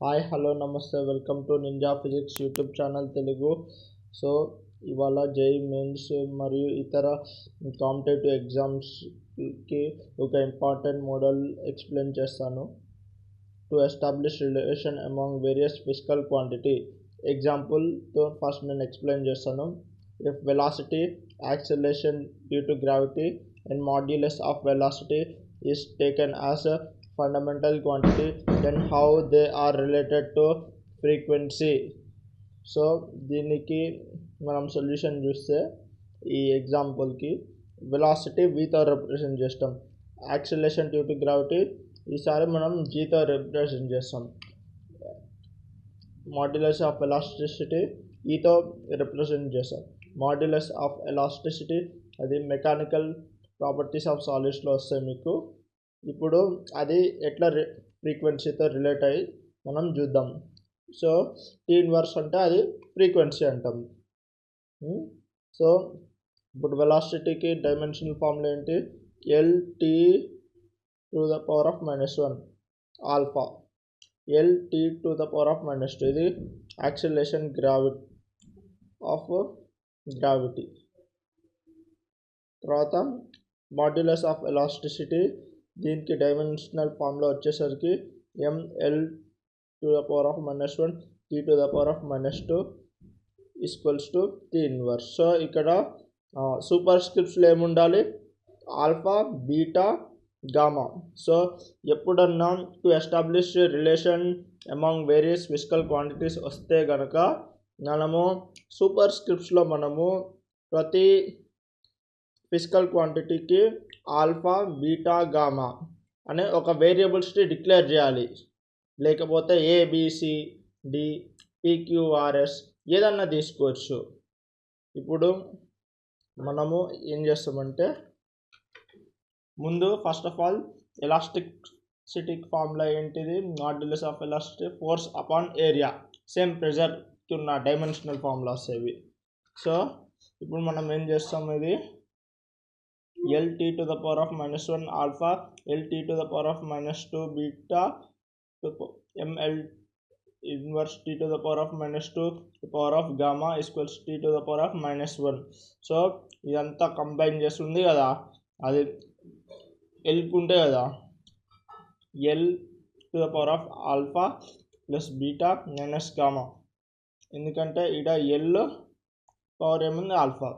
Hi hello నమస్తే welcome to Ninja Physics YouTube channel Telugu. So ఇవాళ JEE Mains మరియు ఇతర కాంపిటేటివ్ ఎగ్జామ్స్కి ఒక ఇంపార్టెంట్ మోడల్ ఎక్స్ప్లెయిన్ చేస్తాను. To establish relation among various physical quantity ఎగ్జాంపుల్తో ఫస్ట్ నేను ఎక్స్ప్లెయిన్ చేస్తాను. If velocity acceleration due to gravity and modulus of velocity is taken as a fundamental quantity, then how they are related to frequency. So దీనికి మనం solution చూస్తే ఈ ఎగ్జాంపుల్కి velocity వీతో represent చేస్తాం, యాక్సిలరేషన్ డ్యూ టు గ్రావిటీ ఈసారి మనం జీతో represent చేస్తాం, మాడ్యులస్ ఆఫ్ ఎలాస్టిసిటీ ఈతో రిప్రజెంట్ చేస్తాం. మాడ్యులస్ ఆఫ్ ఎలాస్టిసిటీ అది మెకానికల్ ప్రాపర్టీస్ ఆఫ్ సాలిడ్స్లో వస్తాయి మీకు. ఇప్పుడు అది ఎట్లా ఫ్రీక్వెన్సీతో రిలేట్ అయ్యి మనం చూద్దాం. సో టీ ఇన్వర్స్ అంటే అది ఫ్రీక్వెన్సీ అంటాం. సో ఇప్పుడు వెలాసిటీకి డైమెన్షనల్ ఫార్ములా ఏంటి? LT to the power of -1 alpha, LT to the power of -2 ఇది యాక్సిలరేషన్ గ్రావిటీ. తర్వాత మాడ్యులస్ ఆఫ్ ఎలాస్టిసిటీ, దీనికి డైమెన్షనల్ ఫార్ములా వచ్చేసరికి ML to the power of -1 T to the power of -2 equals to T inverse. So ఇక్కడ super స్క్రిప్ట్స్లో ఏముండాలి? Alpha, beta, gamma. So ఎప్పుడన్నా to establish relation among various physical quantities వస్తే కనుక మనము super స్క్రిప్ట్స్లో మనము ప్రతి ఫిజికల్ క్వాంటిటీకి ఆల్ఫా, బీటా, గామా అనే ఒక వేరియబుల్స్ని డిక్లేర్ చేయాలి. లేకపోతే ABCD PQRS ఏదన్నా తీసుకోవచ్చు. ఇప్పుడు మనము ఏం చేస్తామంటే ముందు ఫస్ట్ ఆఫ్ ఆల్ ఎలాస్టిసిటీకి ఫార్ములా ఏంటిది? Modulus of elasticity force upon area, same ప్రెజర్కి ఉన్న డైమెన్షనల్ ఫార్ములాస్ ఇవి. సో ఇప్పుడు మనం ఏం చేస్తాం, ఇది LT to the power of -1 alpha, LT to the power of -2 beta, ML inverse T to the power of -2 to the power of gamma equals T to the power of -1. So ఇదంతా combine చేస్తుంది కదా, అది Lకి ఉంటే కదా, L to the power of alpha plus beta minus gamma. ఎందుకంటే ఇక్కడ L power ఏముంది? Alpha.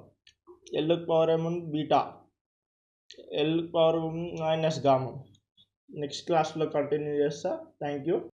Lకి power ఏముంది? Beta. L power minus gamma. Next క్లాస్లో కంటిన్యూ చేస్తా. Thank you.